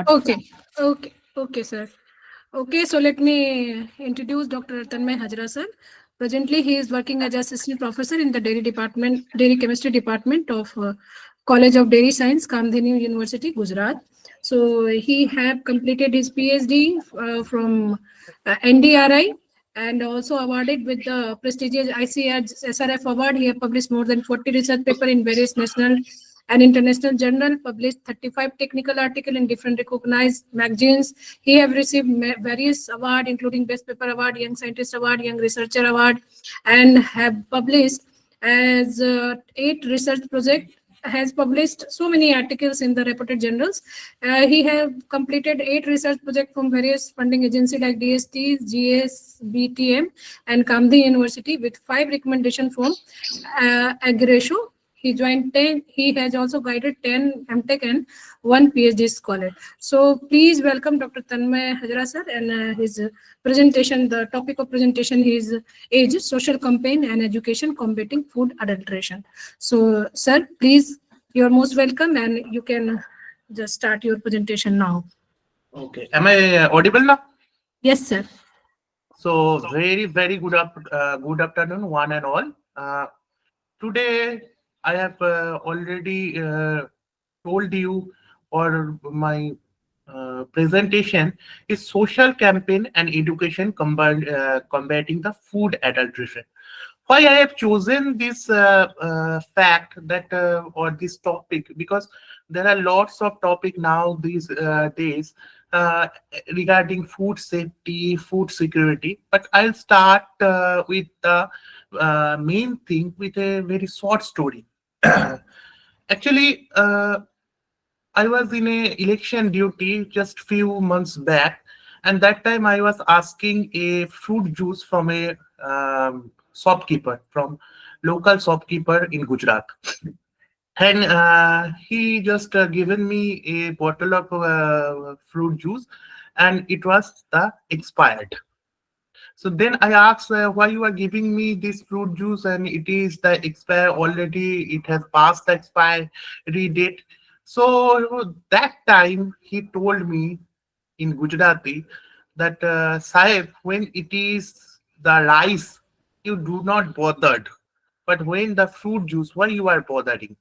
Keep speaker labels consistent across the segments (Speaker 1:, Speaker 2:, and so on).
Speaker 1: Okay, okay, sir. Okay, so let me introduce Dr. Tanmay Hajra, sir. Presently, he is working as assistant professor in the dairy chemistry department of College of Dairy Science, Kamdheni University, Gujarat. So he have completed his PhD from NDRI and also awarded with the prestigious ICR SRF award. He have published more than 40 research paper in various national and international journal, published 35 technical articles in different recognized magazines. He have received various awards, including Best Paper Award, Young Scientist Award, Young Researcher Award, and have published as 8 research projects, has published so many articles in the reputed journals. He have completed 8 research projects from various funding agencies like DST, GSBTM, and Kamdi University with 5 recommendation from Agresho. He joined 10. He has also guided 10 MTech and 1 PhD scholar. So please welcome Dr. Tanmay Hajra sir and his presentation. The topic of presentation is age, social campaign and education combating food adulteration. So sir, please, you're most welcome and you can just start your presentation now.
Speaker 2: Okay. Am I audible now?
Speaker 1: Yes, sir.
Speaker 2: So very good afternoon, one and all. Today I have already told you, or my presentation is social campaign and education combating the food adulteration. Why I have chosen this fact that or this topic, because there are lots of topic now these days uh, regarding food safety, food security. But I'll start with the main thing with a very short story. Actually, I was in a election duty just few months back, and that time I was asking a fruit juice from a shopkeeper, from local shopkeeper in Gujarat, and he just given me a bottle of fruit juice, and it was the expired. So then I asked why you are giving me this fruit juice and it is the expire already, it has passed the expiry date. So that time he told me in Gujarati that Sahib, when it is the rice, you do not bothered. But when the fruit juice, why you are bothering?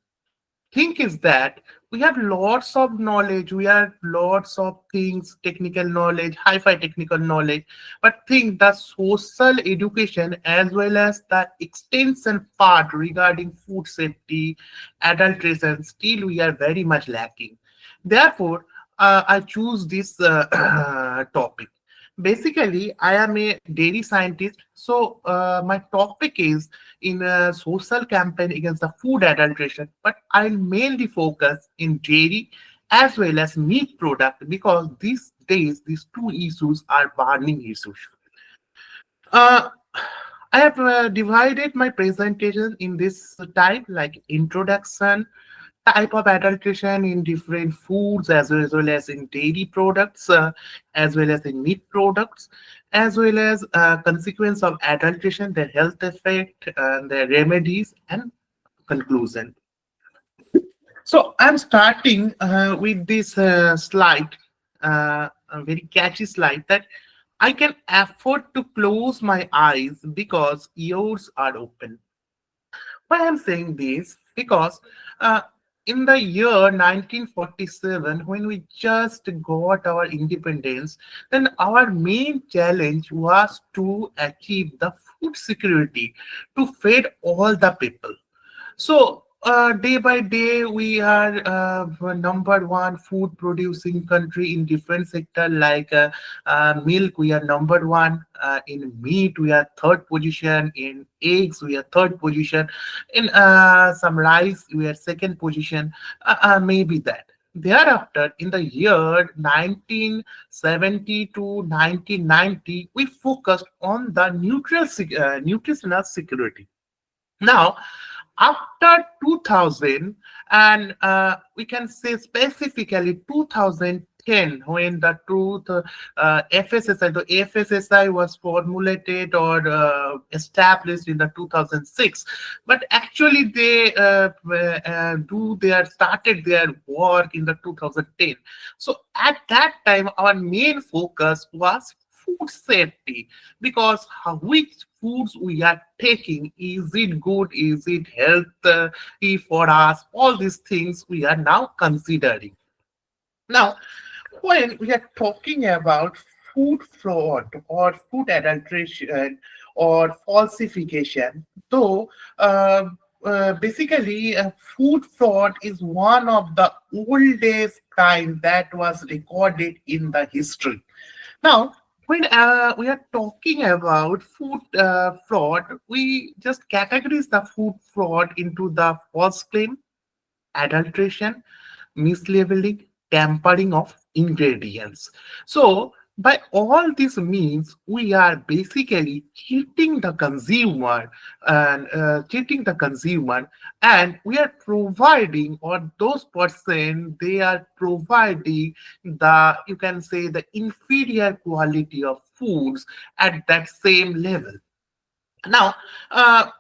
Speaker 2: Thing is that we have lots of knowledge, we have lots of things, technical knowledge, hi-fi technical knowledge, but think the social education as well as the extension part regarding food safety, adulteration, still we are very much lacking. Therefore I choose this topic. Basically, I am a dairy scientist, so my topic is in a social campaign against the food adulteration, but I mainly focus in dairy as well as meat product because these days these two issues are burning issues. Uh, I have divided my presentation in this type like introduction, type of adulteration in different foods as well as in dairy products, as well as in meat products, as well as consequence of adulteration, their health effect, their remedies, and conclusion. So I'm starting with this slide, a very catchy slide that I can afford to close my eyes because yours are open. Why I'm saying this? Because uh, in the year 1947, when we just got our independence, then our main challenge was to achieve the food security to feed all the people. So day by day, we are number one food producing country in different sector like milk. We are number one in meat. We are third position in eggs. We are third position in some rice. We are second position. Maybe that. Thereafter, in the year 1970 to 1990, we focused on the nutritional security. Now, after 2000, and we can say specifically 2010 2010, when the truth FSSI, the FSSI was formulated or established in the 2006, but actually they started their work in the 2010. So at that time, our main focus was food safety, because which foods we are taking, is it good, is it healthy for us, all these things we are now considering. Now, when we are talking about food fraud or food adulteration or falsification, though basically food fraud is one of the oldest crime that was recorded in the history. Now, when we are talking about food fraud, we just categorize the food fraud into the false claim, adulteration, mislabeling, tampering of ingredients. So, by all these means, we are basically cheating the consumer and we are providing, or those person, they are providing the, you can say, the inferior quality of foods at that same level. Now,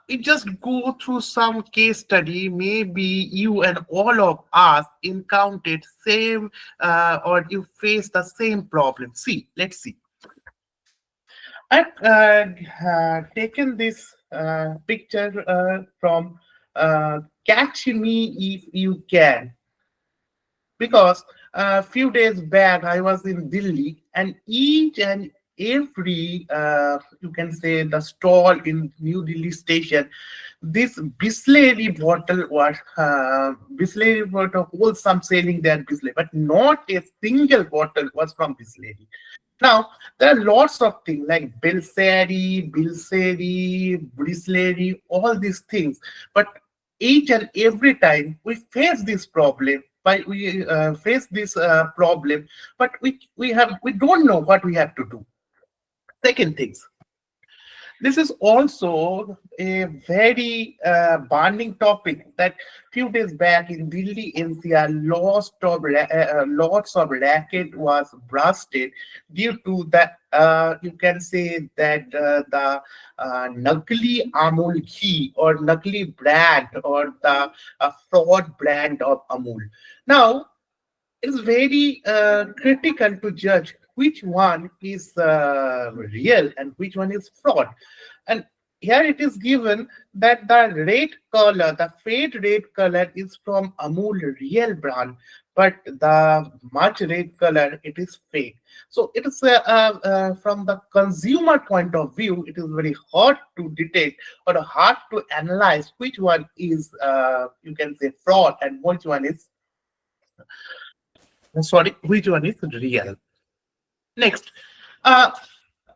Speaker 2: we just go through some case study. Maybe you and all of us encountered same or you face the same problem. See, let's see. I've taken this picture from Catch Me If You Can, because a few days back I was in Delhi, and each and every you can say the stall in New Delhi station, this Bisleri bottle was Bisleri bottle, wholesome selling their Bisleri, but not a single bottle was from Bisleri. Now, there are lots of things like Bilseri, Brisleri, all these things. But each and every time we face this problem, but we don't know what we have to do. Second things, this is also a very burning topic that few days back in Delhi NCR, lots of racket was busted due to that. You can say that the Nagli Amul ghee or Nagli brand or the fraud brand of Amul. Now, it's very critical to judge which one is real and which one is fraud. And here it is given that the red color, the fade red color is from Amul real brand, but the much red color, it is fake. So it is from the consumer point of view, it is very hard to detect or hard to analyze which one is, you can say, fraud and which one is real. Next,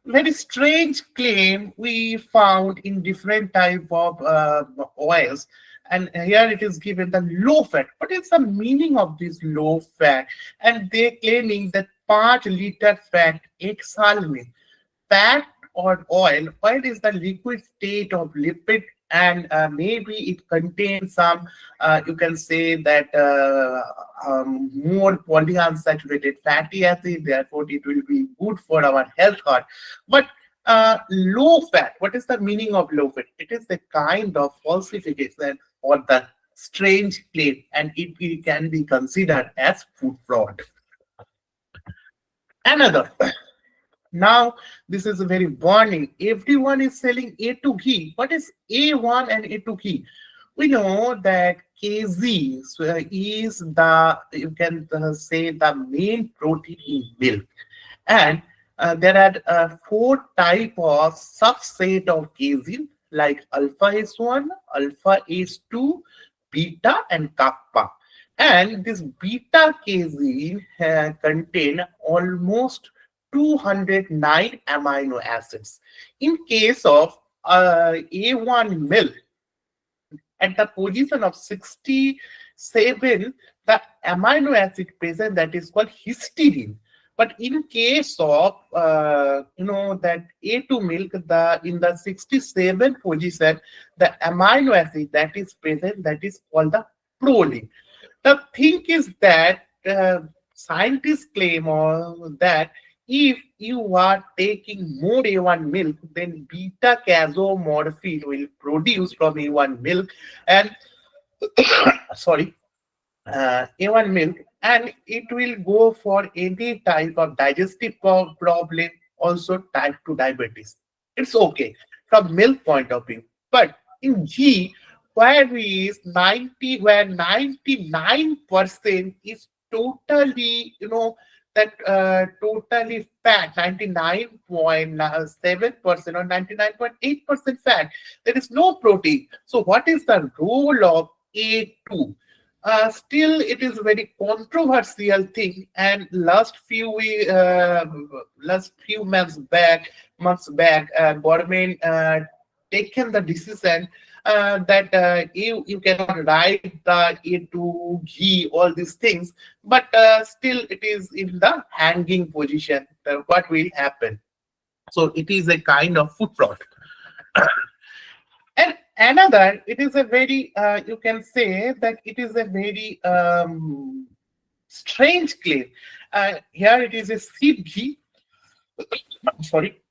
Speaker 2: very strange claim we found in different type of oils, and here it is given the low fat. What is the meaning of this low fat? And they claiming that part liter fat exhalme. Fat or oil is the liquid state of lipid, and maybe it contains some, you can say that more polyunsaturated fatty acid, therefore it will be good for our health heart. But low fat, what is the meaning of low fat? It is a kind of falsification or the strange claim, and it can be considered as food fraud. Another, now, this is very burning. Everyone is selling A2 ghee. What is A1 and A2 ghee? We know that KZ is the, you can say, the main protein in milk. And there are four type of subset of casein, like alpha S1, alpha S2, beta, and kappa. And this beta casein contain almost 209 amino acids. In case of A1 milk, at the position of 67, the amino acid present, that is called histidine. But in case of that A2 milk, in the 67 position, the amino acid that is present, that is called the proline. The thing is that scientists claim that if you are taking more A1 milk, then beta casomorphin will produce from A1 milk, and sorry, A1 milk, and it will go for any type of digestive problem, also type 2 diabetes. It's okay from milk point of view. But in ghee, where 99% is totally, that totally fat, 99.7% or 99.8% fat. There is no protein. So what is the role of A2? Still, it is very controversial thing. And last few months back, government taken the decision that you cannot write the A2 ghee, all these things, but still it is in the hanging position. What will happen? So it is a kind of food fraud. And another, it is a very, you can say that it is a very strange claim. Here it is a sheep ghee, sorry,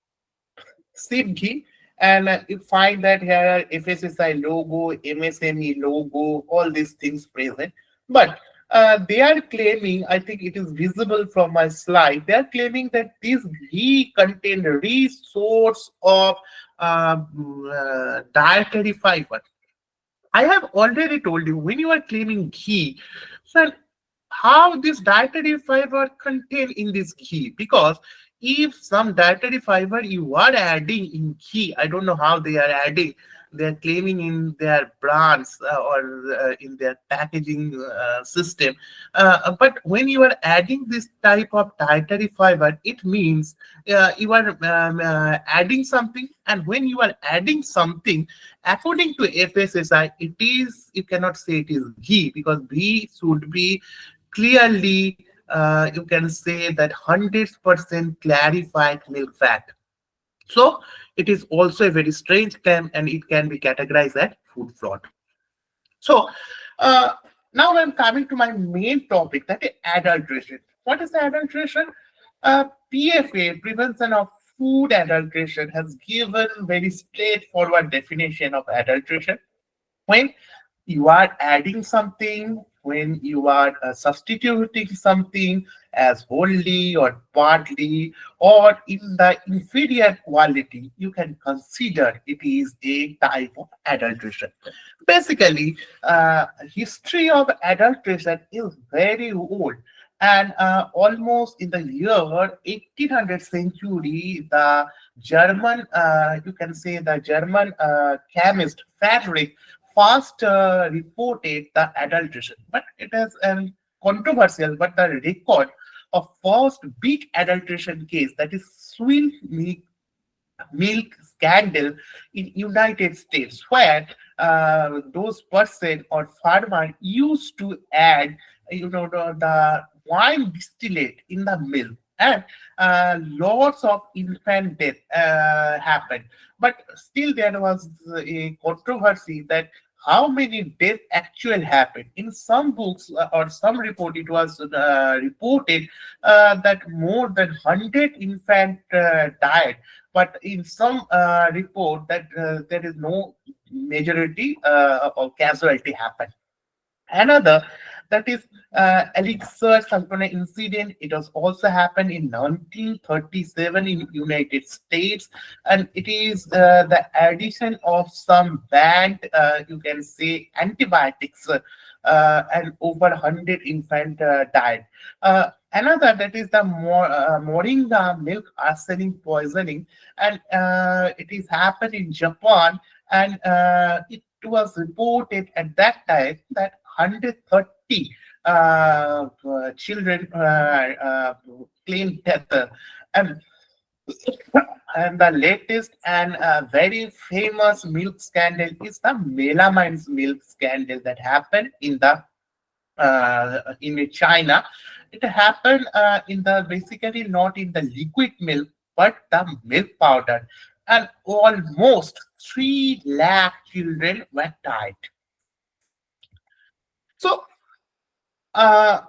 Speaker 2: sheep ghee, and you find that here are FSSI logo, MSME logo, all these things present. But they are claiming, I think it is visible from my slide, they are claiming that this ghee contain rich source of dietary fiber. I have already told you when you are claiming ghee, so how this dietary fiber contain in this ghee, because if some dietary fiber you are adding in ghee, I don't know how they are adding, they are claiming in their brands or in their packaging system, but when you are adding this type of dietary fiber, it means you are adding something, and when you are adding something, according to FSSI, it is, you cannot say it is ghee, because ghee should be clearly, you can say that 100% clarified milk fat. So it is also a very strange claim, and it can be categorized as food fraud. So uh, now I'm coming to my main topic, that is adulteration. What is adulteration? PFA, Prevention of Food Adulteration, has given very straightforward definition of adulteration. When you are adding something, when you are substituting something as wholly or partly or in the inferior quality, you can consider it is a type of adulteration. Basically, history of adulteration is very old, and almost in the year 1800 century, the German, you can say the German chemist Frederick first reported the adulteration, but it is controversial. But the record of first big adulteration case, that is swill milk scandal in United States, where those person or farmer used to add, the wine distillate in the milk, and lots of infant death happened. But still, there was a controversy that how many deaths actually happened. In some books or some report, it was reported that more than 100 infant died, but in some report that there is no majority of casualty happened. Another, that is elixir sulfone incident. It was also happened in 1937 in United States, and it is the addition of some banned, you can say, antibiotics, and over 100 infant died. Another, that is the moringa milk arsenic poisoning, and it is happened in Japan, and it was reported at that time that 130 children claimed death. And, and the latest and very famous milk scandal is the melamine milk scandal that happened in China. It happened in the, basically not in the liquid milk, but the milk powder, and almost 3 lakh children were died. So, uh,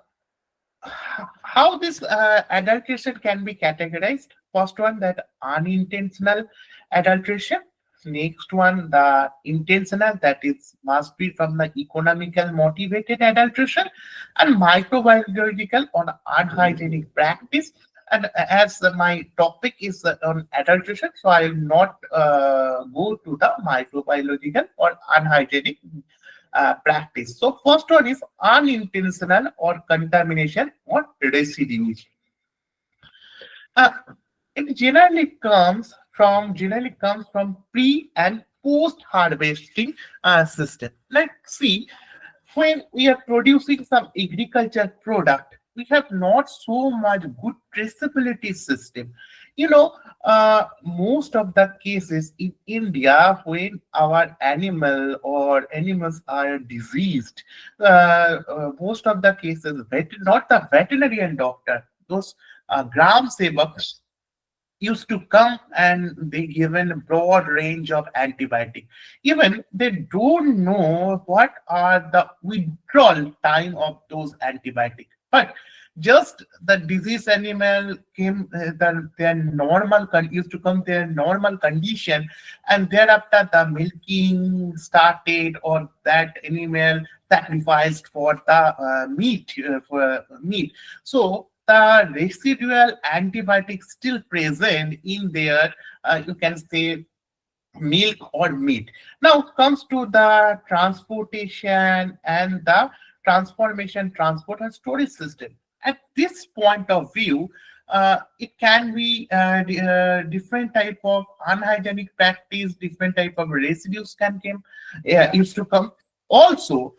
Speaker 2: how this adulteration can be categorized. First one, that unintentional adulteration. Next one, the intentional, that is must be from the economical motivated adulteration, and microbiological or unhygienic practice. And as my topic is on adulteration, so I will not go to the microbiological or unhygienic practice. So first one is unintentional or contamination or residues. Uh, it generally comes from pre and post harvesting system. Like, see, when we are producing some agriculture product, we have not so much good traceability system. You know, most of the cases in India, when our animals are diseased, most of the cases, not the veterinarian doctor, those gram sevaks used to come and they given a broad range of antibiotic. Even they don't know what are the withdrawal time of those antibiotics. But just the disease animal came, their used to come their normal condition, and thereafter the milking started, or that animal sacrificed for the meat. So the residual antibiotics still present in their, you can say, milk or meat. Now comes to the transportation and the transformation, transport and storage system. At this point of view, it can be different type of unhygienic practice, different type of residues can come, used to come. Also,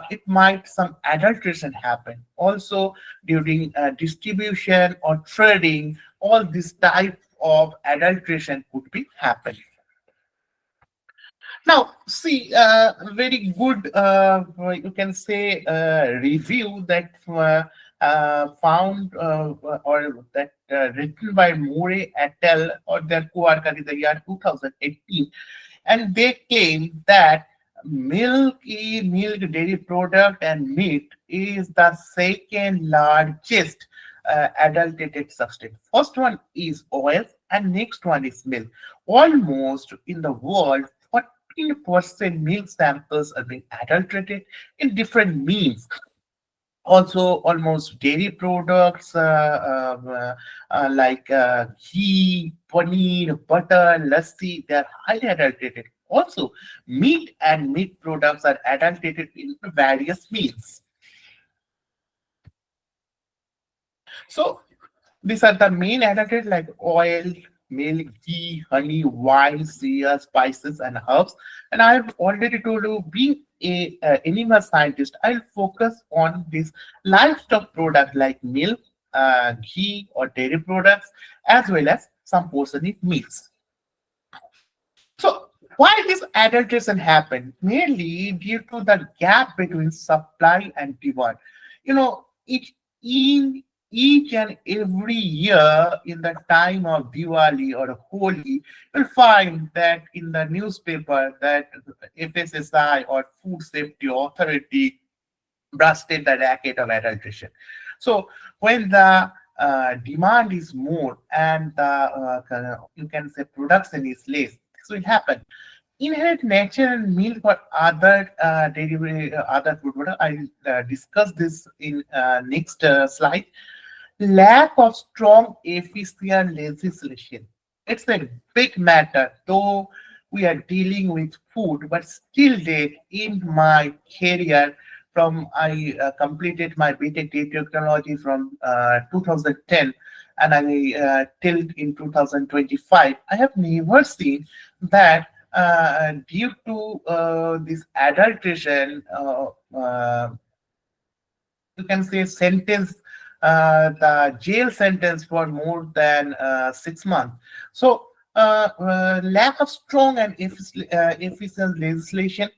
Speaker 2: it might some adulteration happen. Also, during distribution or trading, all this type of adulteration could be happening. Now, see, very good, you can say, review that found or that written by Murray et al. Or their co-worker in the year 2018, and they claim that milk, dairy product, and meat is the second largest adulterated substance. First one is oil, and next one is milk. Almost in the world, 40% milk samples are being adulterated in different means. Also, almost dairy products like ghee, paneer, butter, lassi, they are highly adulterated. Also, meat and meat products are adulterated in various means. So these are the main additives like oil, milk, ghee, honey, wine, cereals, spices, and herbs. And I have already told you, being a animal scientist, I'll focus on this livestock product like milk, ghee, or dairy products, as well as some portion of meats. So why this adulteration happened? Mainly due to the gap between supply and demand. You know, in each and every year in the time of Diwali or Holi, you'll find that in the newspaper that FSSI or Food Safety Authority busted the racket of adulteration. So when the demand is more and the you can say production is less, this will happen. Inherent nature and milk or other other food product. I'll discuss this in next slide. Lack of strong efficient legislation. It's a big matter, though we are dealing with food, but still date in my career from I completed my BTech data technology from 2010, and I till in 2025. I have never seen that due to this adulteration, you can say sentence, the jail sentence for more than 6 months. So lack of strong and efficient legislation.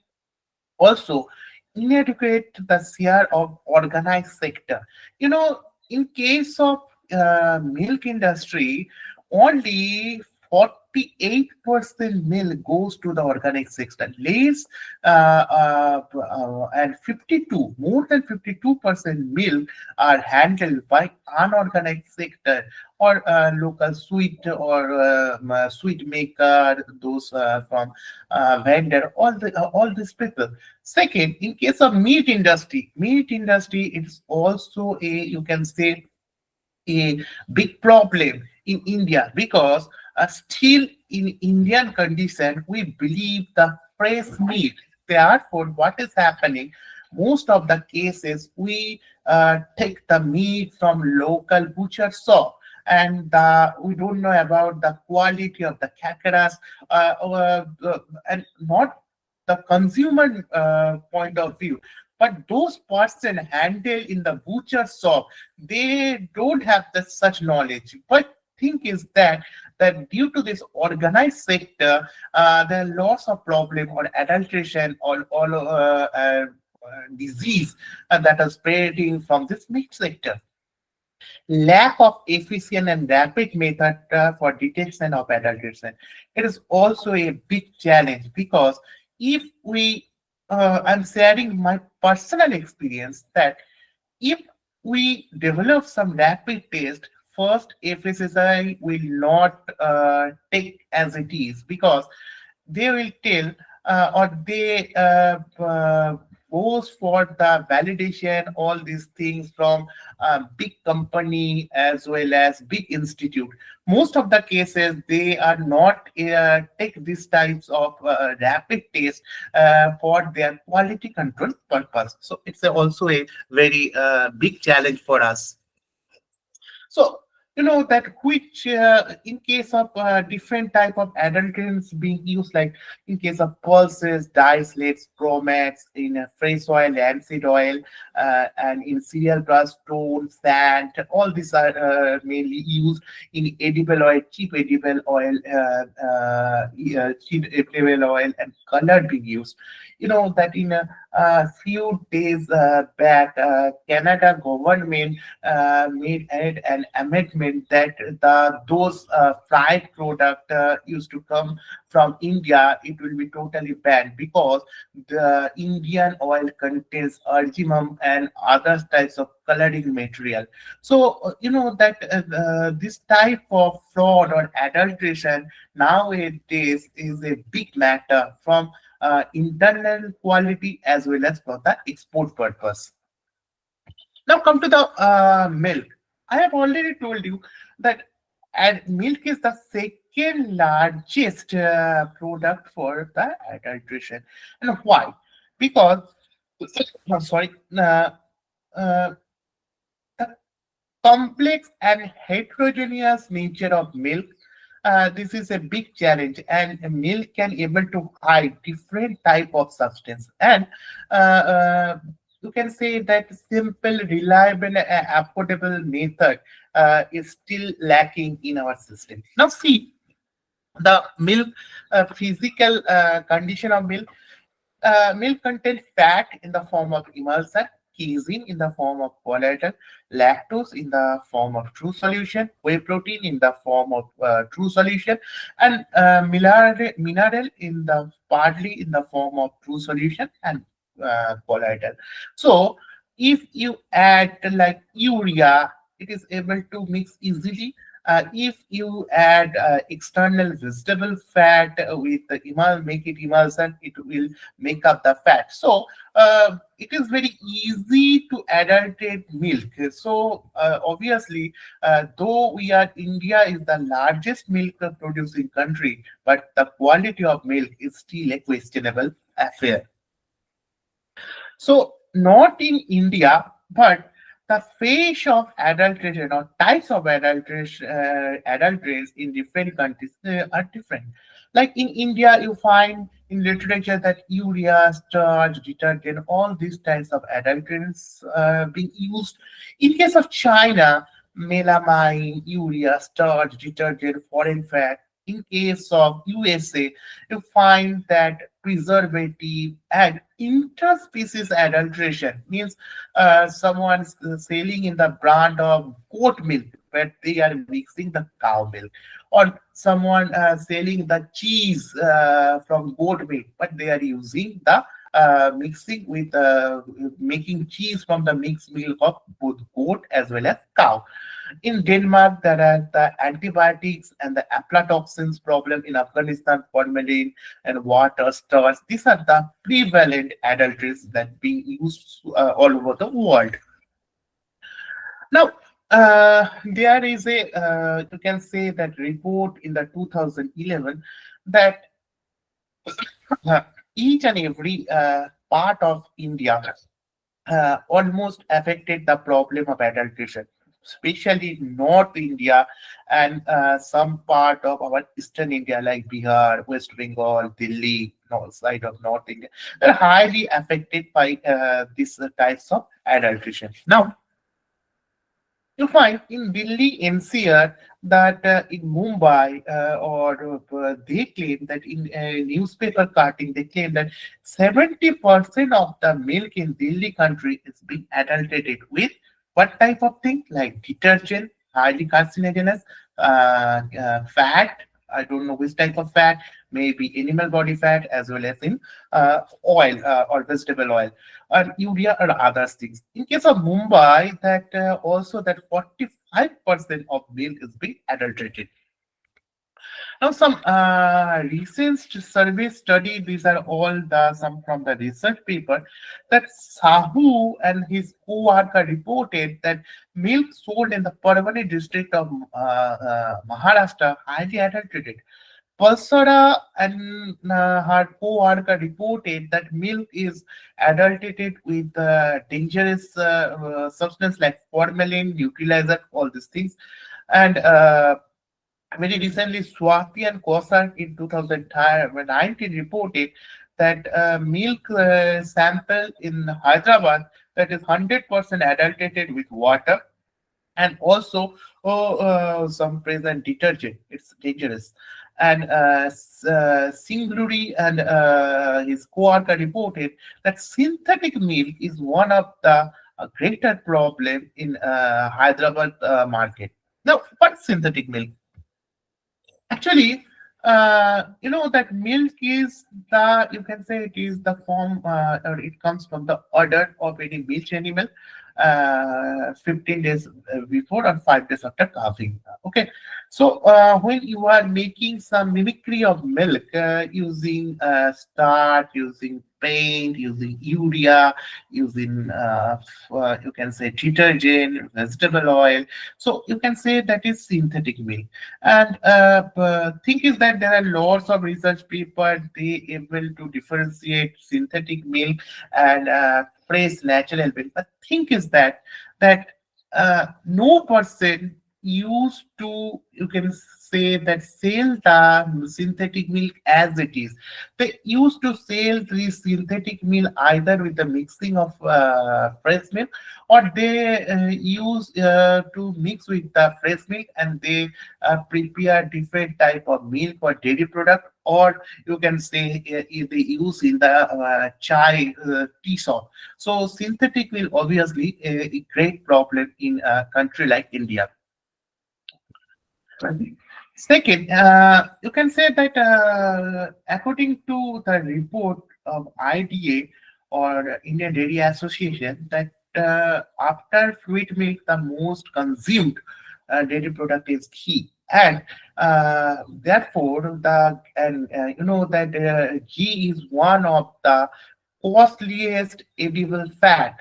Speaker 2: Also, inadequate the share of organized sector. You know, in case of milk industry, only 48% milk goes to the organic sector. Less and 52, more than 52% milk are handled by unorganized sector or local sweet or sweet maker, those from vendor, all these people. Second, in case of meat industry, it's also a, you can say, a big problem in India because still in Indian condition, we believe the fresh meat. Therefore, what is happening? Most of the cases, we take the meat from local butcher shop, and we don't know about the quality of the carcass, and not the consumer point of view. But those person handled in the butcher shop, they don't have the such knowledge. But thing is that due to this organized sector, there are lots of problem or adulteration or disease that are spreading from this meat sector. Lack of efficient and rapid method for detection of adulteration. It is also a big challenge because if we, I'm sharing my personal experience that if we develop some rapid test, first FSSI will not take as it is because they will tell or they goes for the validation, all these things from big company as well as big institute. Most of the cases they are not take these types of rapid test for their quality control purpose. So it's also a very big challenge for us. So you know that which in case of different type of adulterants being used, like in case of pulses, dislates, bromats, in fresh oil, linseed oil, and in cereal brush, stone, sand, all these are mainly used in edible oil, cheap edible oil, and color being used. You know that in a few days back, Canada government made an amendment that those fried product used to come from India, it will be totally banned because the Indian oil contains arginum and other types of coloring material. So you know that this type of fraud or adulteration nowadays is a big matter from internal quality as well as for the export purpose. Now come to the milk. I have already told you that milk is the second largest product for the adulteration. And why? Because, no, sorry, uh, the complex and heterogeneous nature of milk. This is a big challenge, and milk can able to hide different type of substance. And you can say that simple, reliable, affordable method is still lacking in our system. Now, see the milk physical condition of milk. Milk contains fat in the form of emulsion, casein in the form of collagen, lactose in the form of true solution, whey protein in the form of true solution, and mineral in the partly in the form of true solution and collagen. So, if you add like urea, it is able to mix easily. If you add external vegetable fat with the make it emulsion, it will make up the fat. So it is very easy to adulterate milk. So obviously, though we are India is the largest milk producing country, but the quality of milk is still a questionable affair. So, not in India, but the face of adulteration or types of adulteration, adulterants in different countries are different. Like in India, you find in literature that urea, starch, detergent, all these types of adulterants being used. In case of China, melamine, urea, starch, detergent, foreign fat. In case of USA, you find that preservative and interspecies adulteration means someone's selling in the brand of goat milk, but they are mixing the cow milk, or someone selling the cheese from goat milk, but they are using the mixing with making cheese from the mixed milk of both goat as well as cow. In Denmark, there are the antibiotics and the aflatoxins problem. In Afghanistan, formalin and water stars. These are the prevalent adulteries that being used all over the world. Now, there is a you can say that report in the 2011 that uh, each and every part of India almost affected the problem of adulteration, especially North India and some part of our Eastern India like Bihar, West Bengal, Delhi, north side of North India. They're highly affected by these types of adulteration. Now, you find in Delhi NCR that in Mumbai or they claim that in newspaper cutting they claim that 70% of the milk in Delhi country is being adulterated with what type of thing like detergent, highly carcinogenous, fat. I don't know which type of fat, maybe animal body fat as well as in oil or vegetable oil or urea or other things. In case of Mumbai, that also that 45% of milk is being adulterated. Now, some recent survey study, these are all the some from the research paper, that Sahu and his co-worker reported that milk sold in the Parvani district of Maharashtra highly adulterated. Pulsara and her co-worker reported that milk is adulterated with dangerous substance like formalin, neutralizer, all these things. And very recently, Swati and Kosar in 2019 reported that milk sample in Hyderabad that is 100% adulterated with water and also some present detergent. It's dangerous. And Singluri and his co-author reported that synthetic milk is one of the greater problem in Hyderabad market. Now, what's synthetic milk? Actually, that milk is the, you can say it is the form, or it comes from the order of any milk animal 15 days before or 5 days after calving. Okay. So, when you are making some mimicry of milk using starch, using paint, using urea, using, you can say detergent, vegetable oil. So, you can say that is synthetic milk. And thing is that there are lots of research papers they able to differentiate synthetic milk and fresh natural milk. But thing is that no person used to, you can say that sell the synthetic milk as it is. They used to sell the synthetic milk either with the mixing of fresh milk, or they use to mix with the fresh milk and they prepare different type of milk or dairy product, or you can say they use in the chai tea shop. So synthetic will obviously a great problem in a country like India. Second, you can say that according to the report of IDA or Indian Dairy Association, that after sweet milk, the most consumed dairy product is ghee, and therefore the and you know that ghee is one of the costliest edible fat,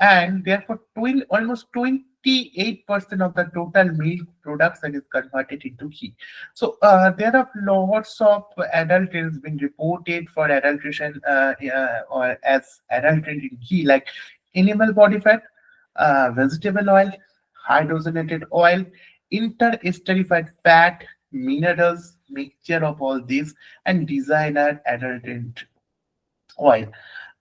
Speaker 2: and therefore almost 28% of the total milk production is converted into ghee. So there are lots of adulterants being reported for adulteration or as adulterated ghee, like animal body fat, vegetable oil, hydrogenated oil, interesterified fat, minerals, mixture of all these, and designer adulterant oil.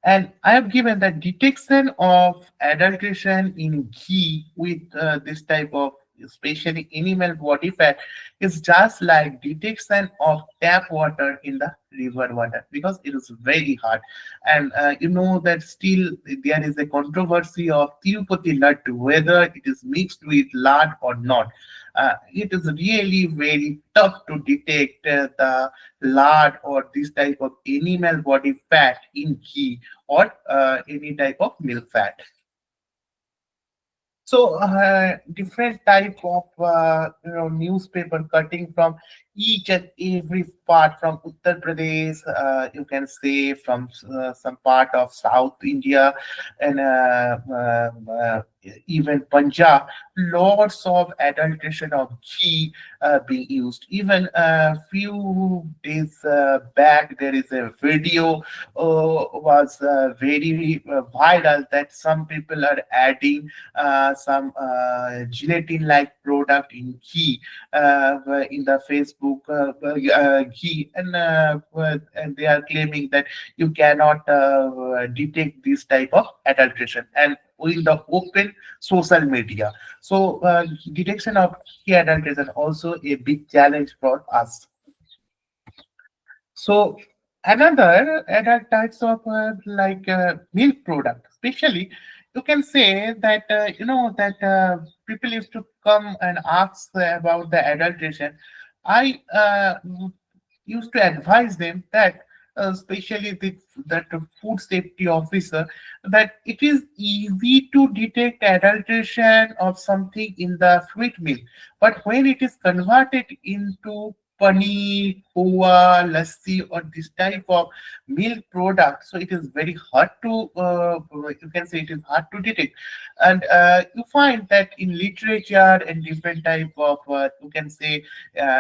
Speaker 2: And I have given the detection of adulteration in ghee with this type of especially animal body fat, is just like detection of tap water in the river water because it is very hard. And you know that still there is a controversy of Tirupati laddu, whether it is mixed with lard or not. It is really very tough to detect the lard or this type of animal body fat in ghee or any type of milk fat. So different type of newspaper cutting from each and every part from Uttar Pradesh, you can say from some part of South India, and even Punjab. Lots of adulteration of ghee being used. Even a few days back, there is a video was very viral that some people are adding some gelatin-like product in ghee in the Facebook ghee, and they are claiming that you cannot detect this type of adulteration and in the open social media. So detection of ghee adulteration also a big challenge for us. So another adult types of milk product, especially you can say that that people used to come and ask about the adulteration. I used to advise them that, especially that food safety officer, that it is easy to detect adulteration of something in the fruit milk, but when it is converted into paneer, khoa, lassi, or this type of milk product, so it is very hard to you can say it is hard to detect. And you find that in literature and different type of you can say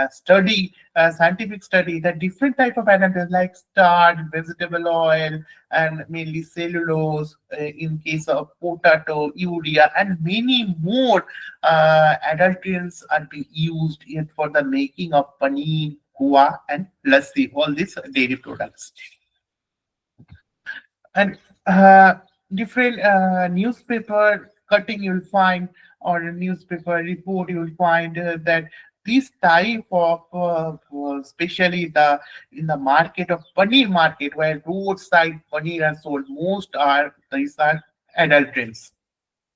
Speaker 2: study, scientific study, that different type of additives like starch, vegetable oil, and mainly cellulose, in case of potato, urea, and many more adulterants are being used for the making of paneer, khoa, and lassi, all these dairy products. And different newspaper cutting you'll find, or a newspaper report you'll find that this type of especially the in the market of paneer market, where roadside paneer are sold, most are these are adulterants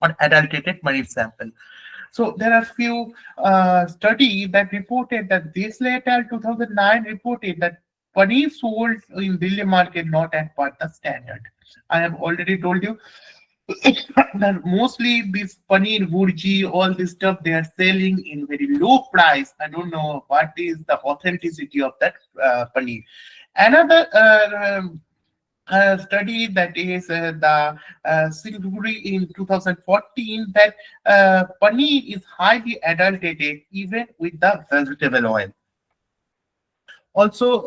Speaker 2: or adulterated paneer sample. So there are few study that reported that this later 2009 reported that paneer sold in Delhi market not at par the standard. I have already told you that mostly this paneer burji, all this stuff they are selling in very low price. I don't know what is the authenticity of that paneer. Another study that is the Siliguri in 2014, that paneer is highly adulterated even with the vegetable oil. Also,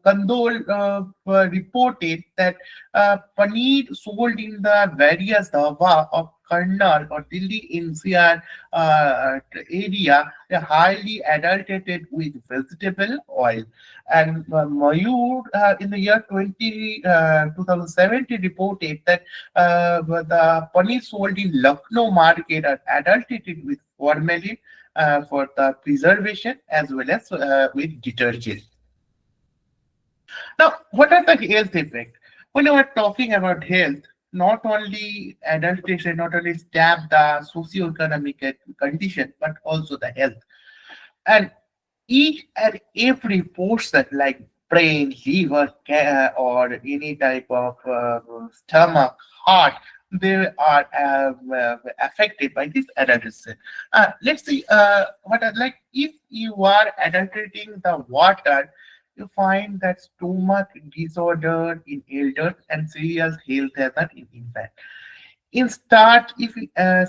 Speaker 2: Kandol reported that paneer sold in the various dhaba of Karnal or Delhi NCR area are highly adulterated with vegetable oil. And Mayur in the year 2017 reported that the paneer sold in Lucknow market are adulterated with formalin for the preservation as well as with detergent. Now, what are the health effects? When we are talking about health, not only adulteration, not only stab the socio-economic condition, but also the health. And each and every portion, like brain, liver, or any type of stomach, heart, they are affected by this adulteration. Let's see what are, like if you are adulterating the water, you find that stomach disorder in elders and serious health hazard in infant. In start, if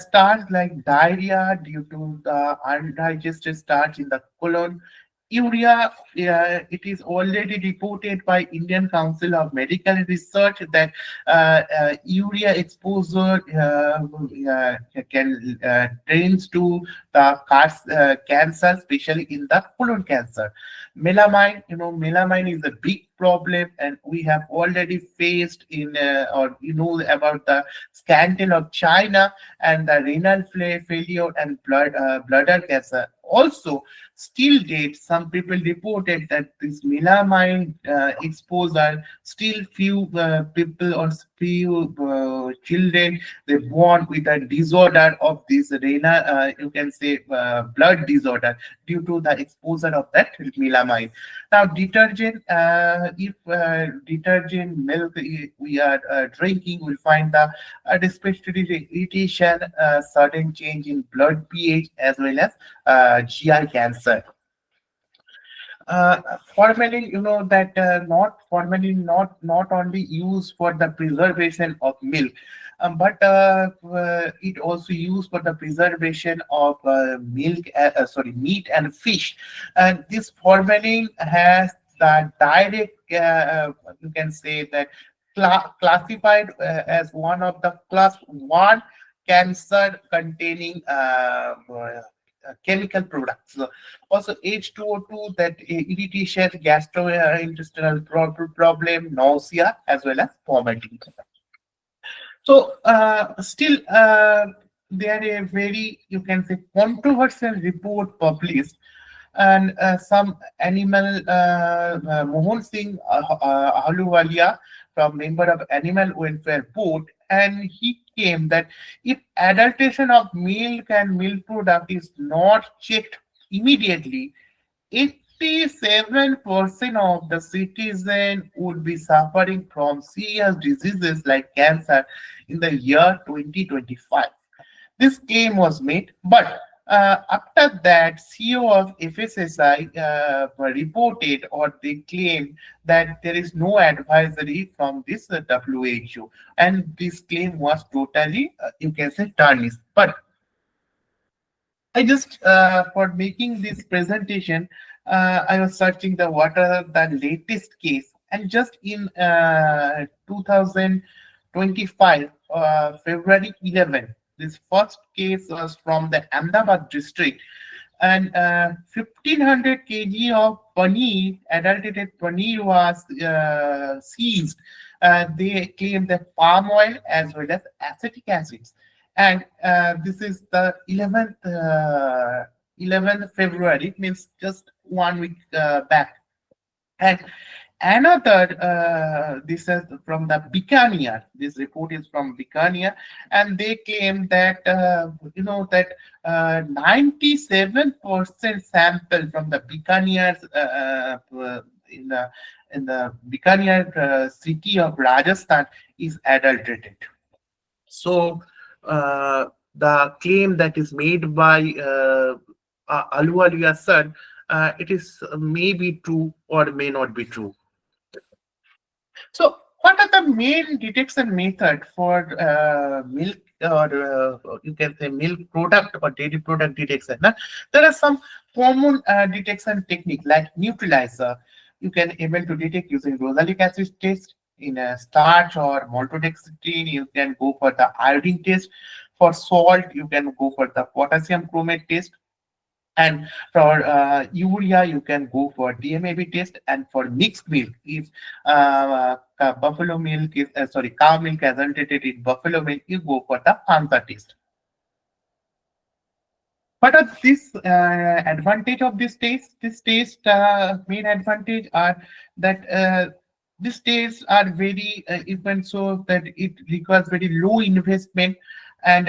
Speaker 2: starch like diarrhea due to the undigested starch in the colon, urea, it is already reported by Indian Council of Medical Research that urea exposure can tends to the cancer, especially in the colon cancer. Melamine, melamine is a big problem, and we have already faced in or about the scandal of China and the renal failure and bladder cancer. Also, still date, some people reported that this melamine exposure, still few people or few children, they born with a disorder of this renal, you can say blood disorder due to the exposure of that melamine. Now, detergent, if detergent milk we are drinking, we'll find the respiratory irritation, sudden change in blood pH, as well as GI cancer. Formalin, that not formalin, not only used for the preservation of milk, but it also used for the preservation of meat and fish. And this formalin has the direct, you can say that classified as one of the class one cancer containing chemical products. Also, H2O2, that irritation, gastrointestinal problem, nausea, as well as vomiting. So, still, there a very, you can say, controversial report published, and some animal, Mohan Singh Ahluwalia, from member of Animal Welfare Board, and he came that if adulteration of milk and milk product is not checked immediately, 87% of the citizen would be suffering from serious diseases like cancer in the year 2025. This claim was made, but after that, CEO of FSSI reported, or they claimed, that there is no advisory from this WHO, and this claim was totally, you can say, tarnished. But I just, for making this presentation, I was searching the what are the latest case, and just in 2025, February 11, this first case was from the Ahmedabad district, and 1500 kg of paneer, adulterated paneer, was seized. They claimed that palm oil as well as acetic acids, and this is the 11th February, means just 1 week back. And another, this is from the Bikaner. This report is from Bikaner, and they claim that that 97% sample from the Bikaner in the Bikaner city of Rajasthan is adulterated. So, the claim that is made by Aluwalia sir, it is may be true or may not be true. So, what are the main detection method for milk, or you can say milk product or dairy product detection? Now, there are some common detection technique like neutralizer. You can able to detect using rosalic acid test. In a starch or maltodextrin, you can go for the iodine test. For salt, you can go for the potassium chromate test. And for urea, you can go for DMAB test. And for mixed milk, if buffalo milk is cow milk is adulterated in buffalo milk, you go for the FANSA test. What are this advantage of this test? This test main advantage are that these tests are very even so that it requires very low investment, and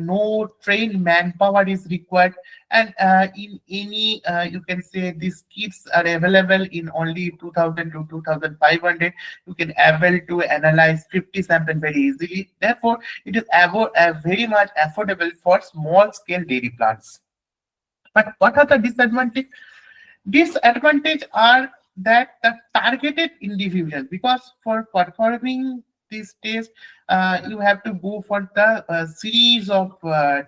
Speaker 2: no trained manpower is required. And in any, you can say, these kits are available in only 2000 to 2500. You can able to analyze 50 samples very easily. Therefore, it is very much affordable for small scale dairy plants. But what are the disadvantages? Disadvantage are that the targeted individual, because for performing this test, you have to go for the series of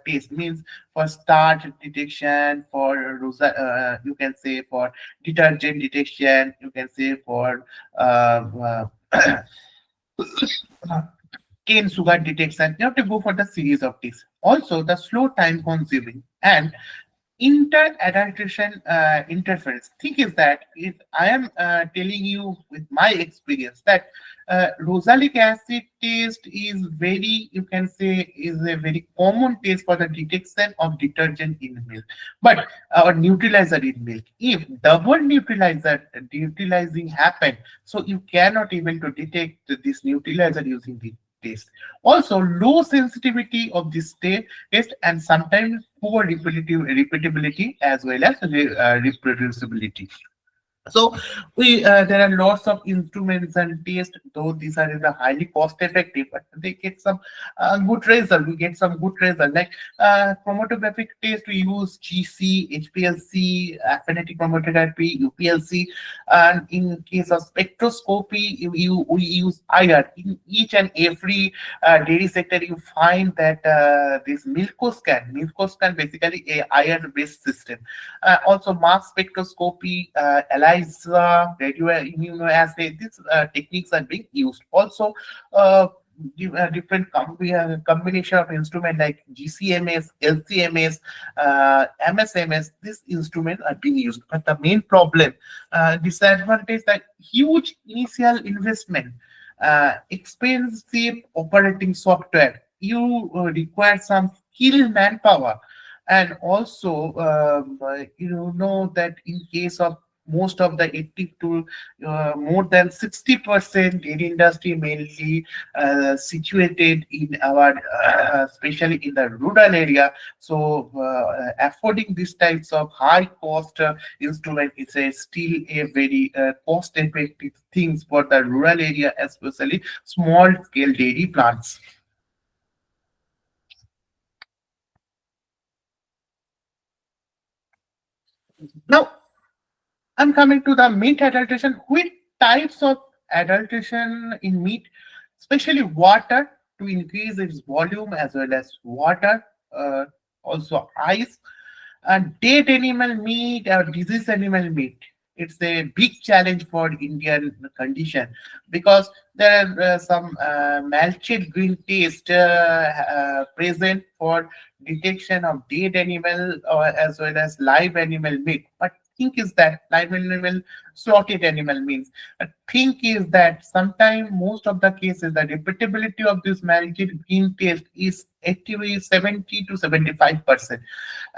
Speaker 2: tests. Means for starch detection, for you can say for detergent detection, you can say for cane sugar detection. You have to go for the series of tests. Also, the slow time consuming and inter-adulteration interference. Thing is that if I am telling you with my experience that rosalic acid test is very, you can say, is a very common test for the detection of detergent in milk, but or neutralizer in milk. If double neutralizing happen, so you cannot able to detect this neutralizer using the test. Also, low sensitivity of this test and sometimes poor repeatability as well as reproducibility. So we there are lots of instruments and tests, though these are in the highly cost effective, but they get some good result. We get some good result. Like chromatographic test, we use GC, HPLC, phonetic chromatography, UPLC, and in case of spectroscopy, we use IR. In each and every dairy sector, you find that this Milko scan basically a IR based system. Also, mass spectroscopy, ELISA, radioimmunoassay, these techniques are being used. Also, different combination of instrument like GCMS, LCMS, MSMS, these instruments are being used. But the main problem, disadvantage, that huge initial investment, expensive operating software. You require some skilled manpower, and also you know that in case of most of the 80 to more than 60% dairy industry mainly situated in our especially in the rural area. So affording these types of high cost instrument is a still a very cost effective things for the rural area, especially small scale dairy plants. Now I'm coming to the meat adulteration. Which types of adulteration in meat, especially water to increase its volume as well as water, uh, also ice, and dead animal meat or diseased animal meat. It's a big challenge for Indian condition because there are some malchid green taste present for detection of dead animal as well as live animal meat. But think is that live animal slaughtered animal means. Think is that sometimes most of the cases the repeatability of this malchid green taste is 80, 70 to 75%,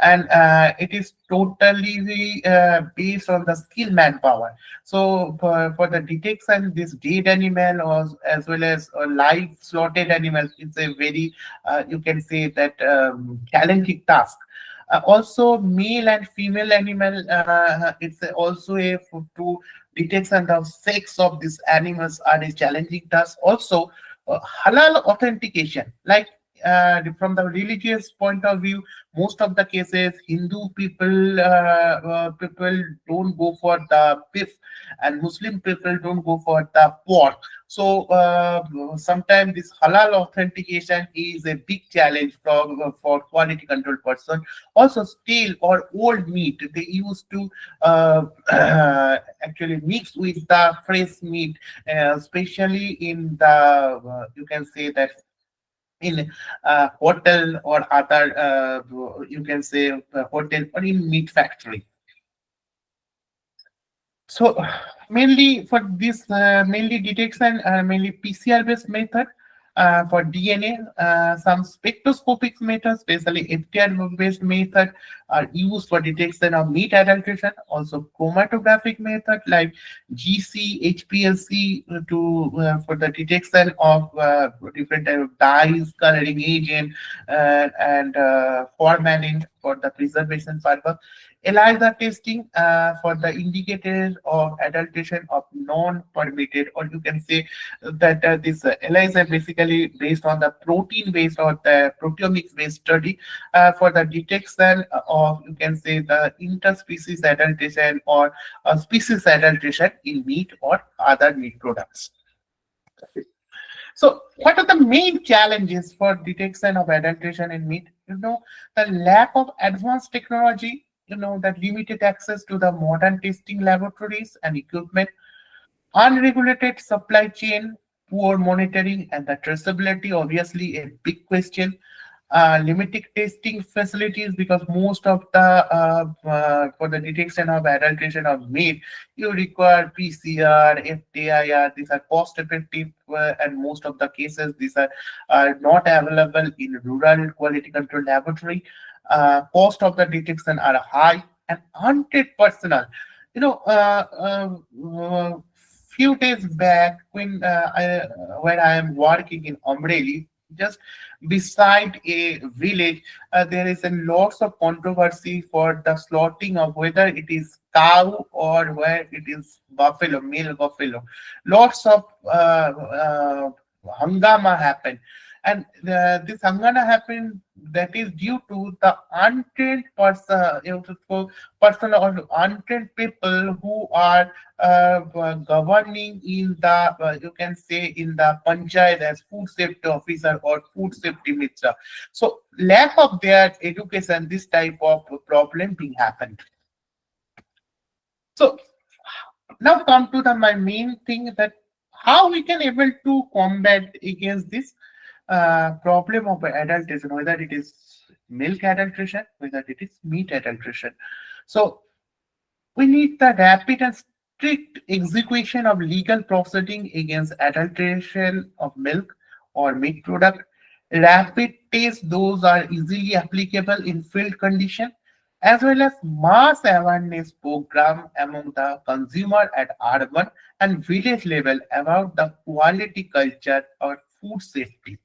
Speaker 2: and it is totally based on the skill manpower. So for the detection this dead animal or as well as live slaughtered animals, it's a very you can say that challenging task. Also male and female animal, it's also a to detection of sex of these animals are a challenging task. Also halal authentication, like from the religious point of view, most of the cases Hindu people don't go for the beef, and Muslim people don't go for the pork. So sometimes this halal authentication is a big challenge for quality control person. Also stale or old meat they used to actually mix with the fresh meat, especially in the you can say that in hotel or other you can say hotel or in meat factory. So mainly for this mainly detection, mainly PCR based method. For DNA, some spectroscopic methods, especially FTIR based method, are used for detection of meat adulteration. Also chromatographic method like GC, HPLC to for the detection of different type of dyes, coloring agent, and formalin for the preservation purpose. ELISA testing for the indicator of adulteration of non-permitted, or you can say that this ELISA basically based on the protein based or the proteomics based study for the detection of, you can say, the interspecies adulteration or species adulteration in meat or other meat products. So, what are the main challenges for detection of adulteration in meat? The lack of advanced technology, that limited access to the modern testing laboratories and equipment, unregulated supply chain, poor monitoring, and the traceability, obviously a big question. Limited testing facilities, because most of the for the detection of adulteration of meat, you require PCR, FTIR. These are cost effective, and most of the cases these are not available in rural quality control laboratory. Cost of the detection are high and untrained personnel. You know, few days back when I am working in Amreli, just beside a village, there is a lots of controversy for the slaughtering of whether it is cow or where it is buffalo, male buffalo. Lots of hangama happened, and this hangama happened, that is due to the untrained person, person or untrained people who are governing in the you can say in the panchayat as food safety officer or food safety mitra. So lack of their education, this type of problem being happened. So now come to the my main thing, that how we can able to combat against this problem of adulteration, whether it is milk adulteration, whether it is meat adulteration. So we need the rapid and strict execution of legal proceeding against adulteration of milk or meat product. Rapid tests, those are easily applicable in field condition, as well as mass awareness program among the consumer at urban and village level about the quality culture or food safety.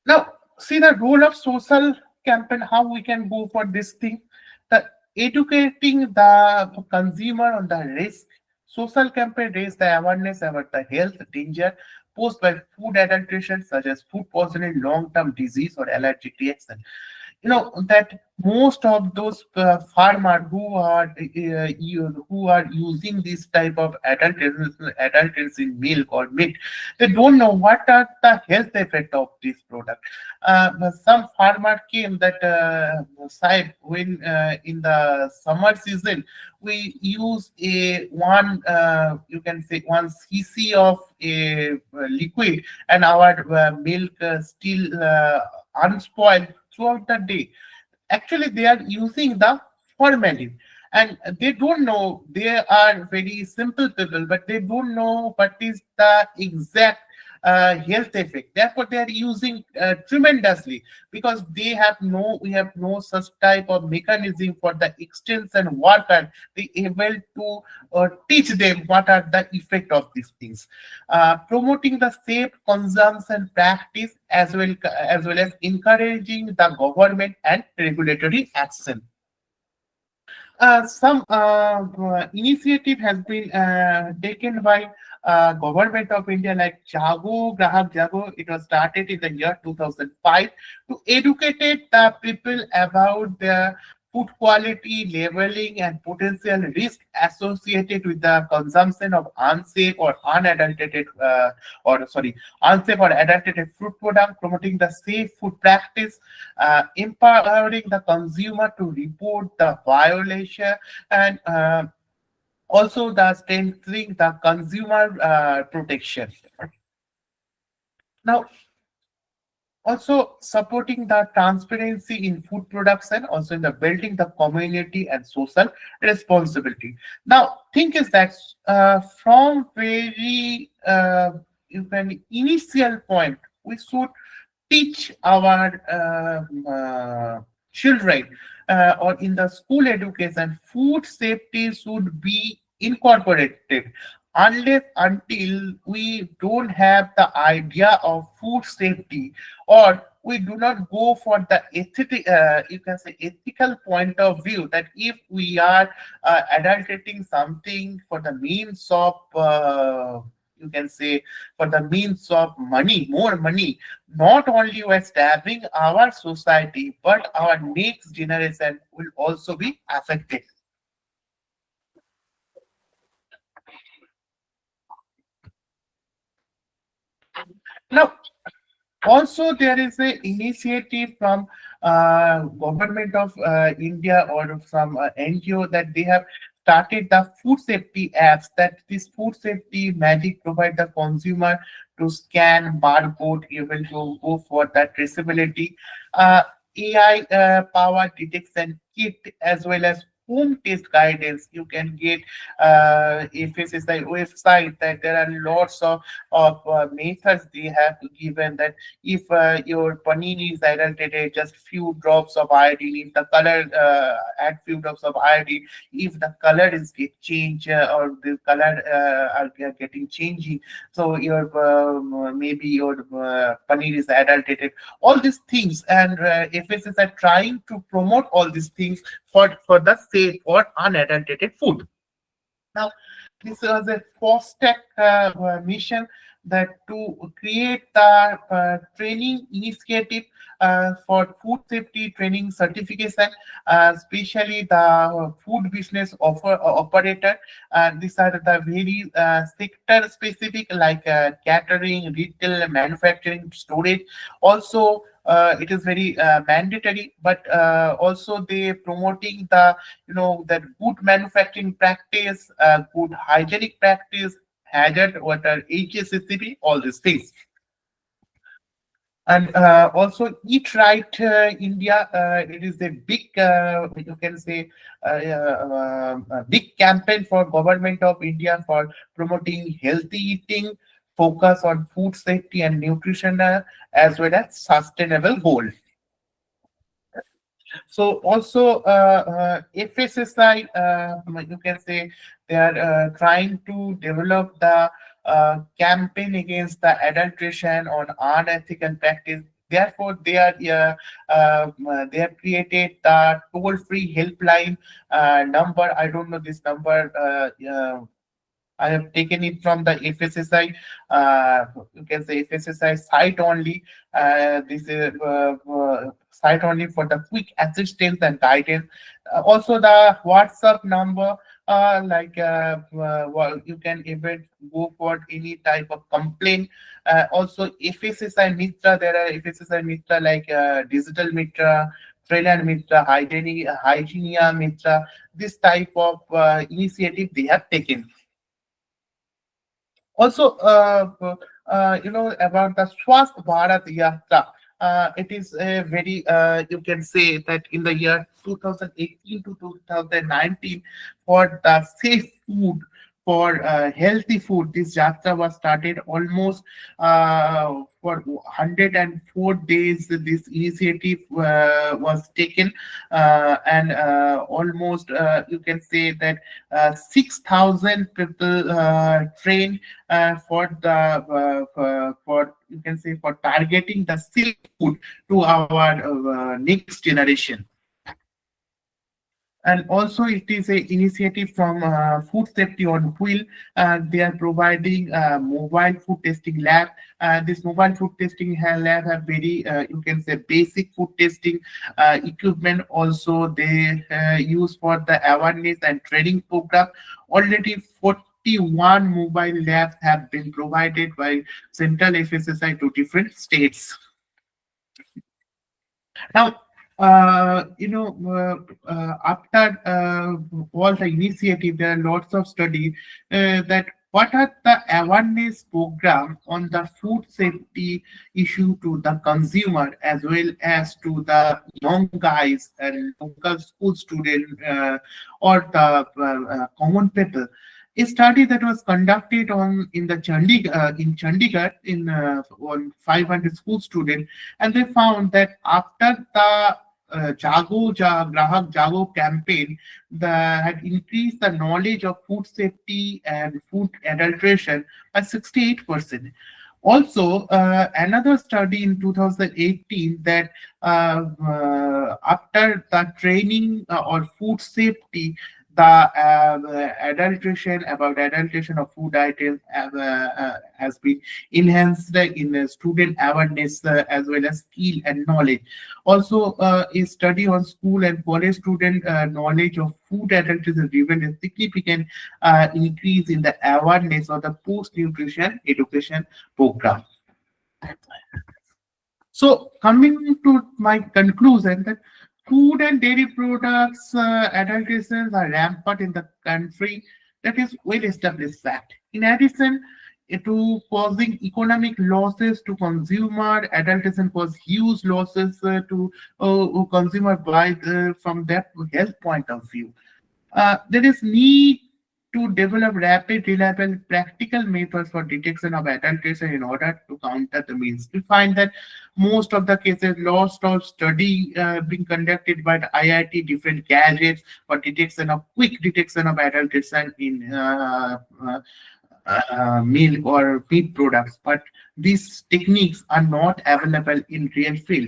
Speaker 2: Now, see the role of social campaign, how we can go for this thing. The educating the consumer on the risk. Social campaign raise the awareness about the health danger posed by food adulteration, such as food poisoning, long-term disease, or allergic reaction. That most of those farmers who are using this type of adulterants in milk or meat, they don't know what are the health effect of this product. But some farmer came that Saib, when in the summer season we use a one you can say 1 cc of a liquid, and our milk still unspoiled throughout the day. Actually, they are using the formalin, and they don't know. They are very simple people, but they don't know what is the exact health effect. Therefore, they are using tremendously, because we have no such type of mechanism for the extension worker. They able to teach them what are the effect of these things. Promoting the safe consumption practice, as well as encouraging the government and regulatory action. Some initiative has been taken by government of India, like Jago Grahak Jago. It was started in the year 2005 to educate the people about the food quality, labeling, and potential risk associated with the consumption of unsafe or unadulterated, unsafe or adulterated food product, promoting the safe food practice, empowering the consumer to report the violation, and also the strengthening the consumer protection. Now, also supporting the transparency in food production, also in the building the community and social responsibility. Now, thing is that from very you can initial point, we should teach our children, or in the school education, food safety should be incorporated. Unless until we don't have the idea of food safety, or we do not go for the you can say ethical point of view, that if we are adulterating something for the means of you can say for the means of money, more money, not only we're stabbing our society, but our next generation will also be affected. Now, also there is a initiative from government of India or some NGO that they have started the food safety apps, that this food safety magic provide the consumer to scan barcode able to go for that traceability. uh, AI power detection kit as well as home test guidance you can get. If it is a website that there are lots of methods they have given, that if your paneer is adulterated, just few drops of iodine. If the color, add few drops of iodine. If the color is get changed or the color are getting changing, so your maybe your paneer is adulterated. All these things, and FSS are trying to promote all these things for the safe or unadulterated food. Now, this was a FOSTEC mission that to create the training initiative for food safety training certification, especially the food business operator. These are the very sector specific, like catering, retail, manufacturing, storage. Also, it is very mandatory, but also they promoting the that good manufacturing practice, good hygienic practice, hazard water, HACCP, all these things. And also Eat Right India, it is a big, you can say, a big campaign for government of India for promoting healthy eating, focus on food safety and nutrition, as well as sustainable goal. So also FSSI, you can say they are trying to develop the campaign against the adulteration or unethical practice. Therefore, they have created the toll-free helpline number. I don't know this number. I have taken it from the FSSI. You can say FSSI site only. This is site only for the quick assistance and guidance. Also, the WhatsApp number. Well, you can even go for any type of complaint. Also, FSSI Mitra. There are FSSI Mitra like Digital Mitra, Trainer Mitra, Hygienia Mitra. This type of initiative they have taken. Also, about the Swasth Bharat Yatra. It is a very, you can say that in the year 2018 to 2019, for the safe food, for healthy food, this yatra was started almost for 104 days. This initiative was taken, and almost you can say that 6,000 people trained for the for you can say for targeting the safe food to our next generation. And also it is a initiative from Food Safety on Wheel. They are providing mobile food testing lab. This mobile food testing lab have very, you can say, basic food testing equipment. Also they use for the awareness and training program. Already 41 mobile labs have been provided by Central FSSI to different states. Now, after all the initiative, there are lots of study that what are the awareness program on the food safety issue to the consumer as well as to the young guys and local school students or the common people. A study that was conducted in the Chandigarh in on 500 school students, and they found that after the Grahak Jago campaign that had increased the knowledge of food safety and food adulteration by 68%. Also, another study in 2018 that after the training or food safety, the adulteration of food items has been enhanced in student awareness as well as skill and knowledge. Also, a study on school and college student knowledge of food adulteration revealed a significant increase in the awareness of the post nutrition education program. So, coming to my conclusion, that food and dairy products adulterations are rampant in the country. That is well established fact. In addition to causing economic losses to consumer, adulteration cause huge losses to consumer by from that health point of view. There is need to develop rapid, reliable, practical methods for detection of adulteration in order to counter the means. We find that most of the cases, lots of study being conducted by the IIT, different gadgets for detection of quick detection of adulteration in milk or meat products, but these techniques are not available in real field.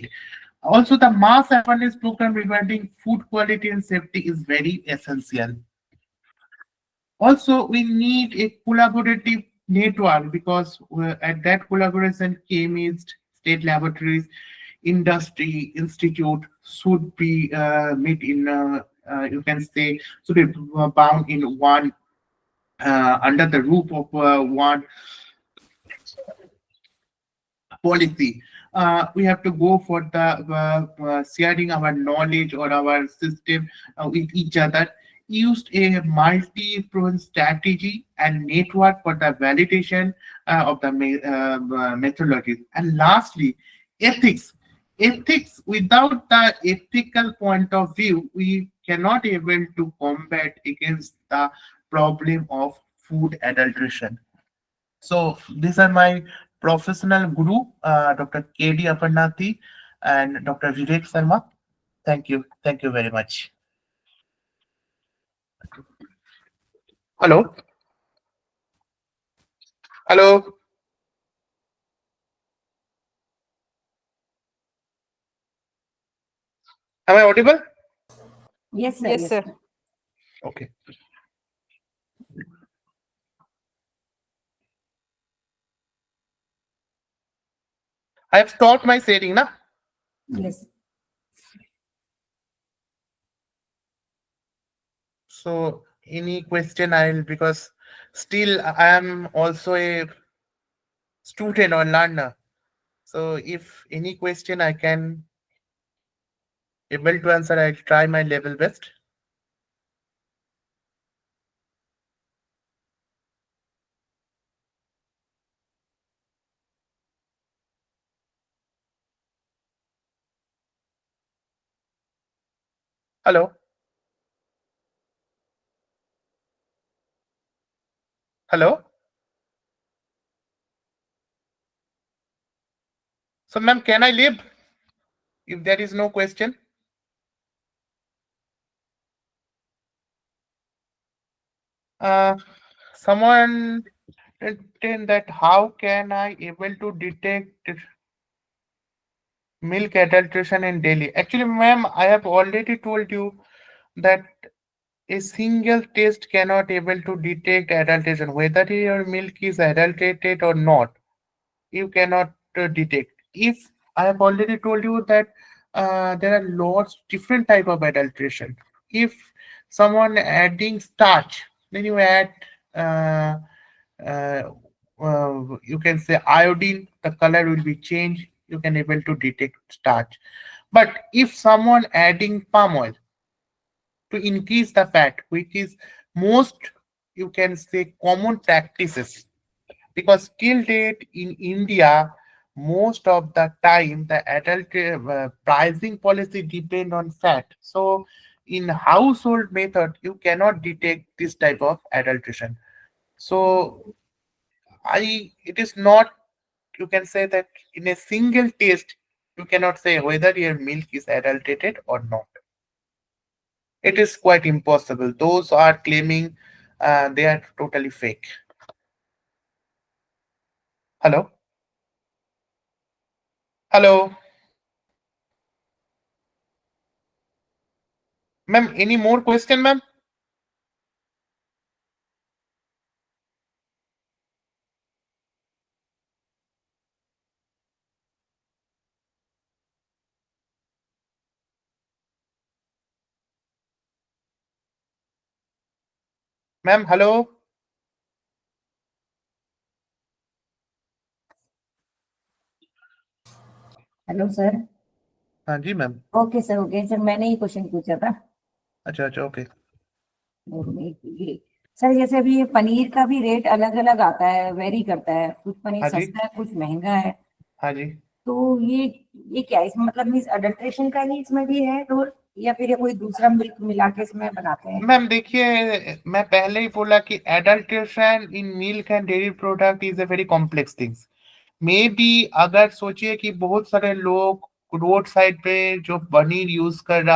Speaker 2: Also, the mass awareness program regarding food quality and safety is very essential. Also, we need a collaborative network because at that collaboration, chemists, state laboratories, industry, institute should be meet in, you can say, should be bound in one, under the roof of one policy. We have to go for the sharing our knowledge or our system with each other. Used a multi-pronged strategy and network for the validation of the methodologies. And lastly, ethics. Ethics, without the ethical point of view, we cannot able to combat against the problem of food adulteration. So these are my professional guru, Dr. K.D. Aparnathi and Dr. Vivek Sharma. Thank you. Thank you very much. Hello. Hello. Am I audible?
Speaker 3: Yes, sir.
Speaker 4: Yes,
Speaker 3: Yes,
Speaker 4: sir.
Speaker 3: sir.
Speaker 2: Okay. I have stopped my sharing, na?
Speaker 3: Yes.
Speaker 2: So any question I'll, because still I am also a student or learner. So if any question I can able to answer, I'll try my level best. Hello. Hello. So ma'am, can I leave if there is no question? Uh, someone written that how can I able to detect milk adulteration in Delhi? Actually, ma'am, I have already told you that a single test cannot able to detect adulteration, whether your milk is adulterated or not. You cannot detect. If I have already told you that there are lots different type of adulteration. If someone adding starch, then you add uh, uh, you can say iodine, the color will be changed. You can able to detect starch. But if someone adding palm oil to increase the fat, which is most, you can say, common practices, because till date in India, most of the time the adult pricing policy depend on fat. So in household method, you cannot detect this type of adulteration. So I, it is not, you can say that in a single taste, you cannot say whether your milk is adulterated or not. It is quite impossible. Those are claiming they are totally fake. Hello? Hello? Ma'am, any more question, ma'am? Ma'am, hello?
Speaker 3: Hello sir.
Speaker 2: हाँ जी ma'am.
Speaker 3: Okay sir मैंने ही question पूछा था।
Speaker 2: अच्छा अच्छा okay.
Speaker 3: ये sir जैसे अभी ये पनीर का भी रेट अलग अलग आता है, वेरी करता है, कुछ पनीर
Speaker 2: हाँ जी
Speaker 3: सस्ता है कुछ महंगा है।
Speaker 2: हाँ जी।
Speaker 3: तो ये क्या है इसमें, मतलब मीन्स अडल्ट्रेशन का ही इसमें भी है तो, या फिर ये कोई दूसरा मिल्क मिला के इसमें बनाते हैं?
Speaker 2: मैम देखिए, मैं पहले ही बोला कि adulteration in milk and dairy product is a very complex things. May be अगर सोचिए कि बहुत सारे लोग रोड साइड पे जो पनीर यूज कर रहा